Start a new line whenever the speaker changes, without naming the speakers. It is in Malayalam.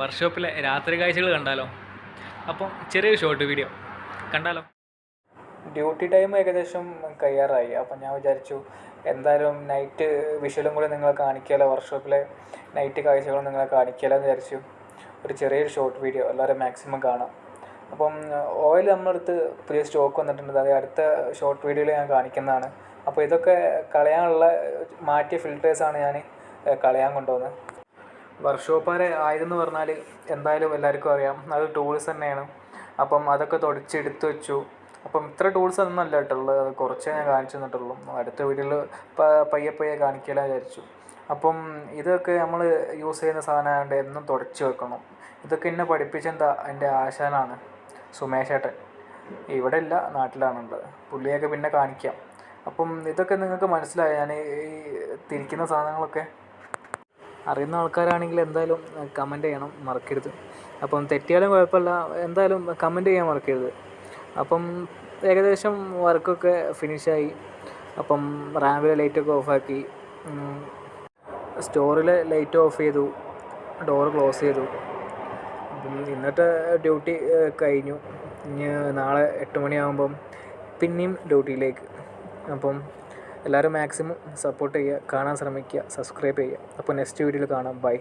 വർക്ക്ഷോപ്പിലെ രാത്രി കാഴ്ചകൾ കണ്ടാലോ? അപ്പം ചെറിയൊരു ഷോർട്ട് വീഡിയോ കണ്ടാലോ? ഡ്യൂട്ടി ടൈം ഏകദേശം കഴിയാറായി. അപ്പം ഞാൻ വിചാരിച്ചു എന്തായാലും നൈറ്റ് വിഷ്വലും കൂടി നിങ്ങളെ കാണിക്കാമല്ലോ, വർക്ക്ഷോപ്പിലെ നൈറ്റ് കാഴ്ചകളും നിങ്ങളെ കാണിക്കാമല്ലോ എന്ന് വിചാരിച്ചു. ഒരു ചെറിയൊരു ഷോർട്ട് വീഡിയോ എല്ലാവരും മാക്സിമം കാണാം. അപ്പം ഓയിൽ നമ്മളടുത്ത് പുതിയ സ്റ്റോക്ക് വന്നിട്ടുണ്ട്, അത് അടുത്ത ഷോർട്ട് വീഡിയോയിൽ ഞാൻ കാണിക്കുന്നതാണ്. അപ്പോൾ ഇതൊക്കെ കളയാനുള്ള മാറ്റിയ ഫിൽറ്റേഴ്സാണ് ഞാൻ കളയാൻ കൊണ്ടുവന്നത്. വർക്ക്ഷോപ്പുകാരെ ആയതെന്ന് പറഞ്ഞാൽ എന്തായാലും എല്ലാവർക്കും അറിയാം, അത് ടൂൾസ് തന്നെയാണ്. അപ്പം അതൊക്കെ തുടച്ചെടുത്ത് വെച്ചു. അപ്പം ഇത്ര ടൂൾസ് ഒന്നും അല്ല കേട്ടുള്ളത്, അത് കുറച്ചേ ഞാൻ കാണിച്ചു തന്നിട്ടുള്ളൂ. അടുത്ത വീഡിയോയിൽ പയ്യെ കാണിക്കാമെന്ന് വിചാരിച്ചു. അപ്പം ഇതൊക്കെ നമ്മൾ യൂസ് ചെയ്യുന്ന സാധനമായതുകൊണ്ട് എന്നും തുടച്ച് വെക്കണം. ഇതൊക്കെ എന്നെ പഠിപ്പിച്ചെന്താ എൻ്റെ ആശാനാണ് സുമേഷേട്ടൻ. ഇവിടെ ഇല്ല, നാട്ടിലാണുള്ളത്. പുള്ളിയൊക്കെ പിന്നെ കാണിക്കാം. അപ്പം ഇതൊക്കെ നിങ്ങൾക്ക് മനസ്സിലായി, ഞാൻ ഈ തിരിക്കുന്ന സാധനങ്ങളൊക്കെ അറിയുന്ന ആൾക്കാരാണെങ്കിൽ എന്തായാലും കമൻറ്റ് ചെയ്യണം, മറക്കരുത്. അപ്പം തെറ്റിയാലും കുഴപ്പമില്ല, എന്തായാലും കമൻറ്റ് ചെയ്യാൻ മറക്കരുത്. അപ്പം ഏകദേശം വർക്കൊക്കെ ഫിനിഷായി. അപ്പം റാമ്പിലെ ലൈറ്റൊക്കെ ഓഫാക്കി, സ്റ്റോറിലെ ലൈറ്റ് ഓഫ് ചെയ്തു, ഡോറ് ക്ലോസ് ചെയ്തു. അപ്പം ഇന്നത്തെ ഡ്യൂട്ടി കഴിഞ്ഞു. ഇനി നാളെ 8 മണിയാകുമ്പം പിന്നെയും ഡ്യൂട്ടിയിലേക്ക്. അപ്പം എല്ലാവരും മാക്സിമം സപ്പോർട്ട് ചെയ്യുക, കാണാൻ ശ്രമിക്കുക, സബ്സ്ക്രൈബ് ചെയ്യുക. അപ്പോൾ നെക്സ്റ്റ് വീഡിയോയിൽ കാണാം. ബൈ.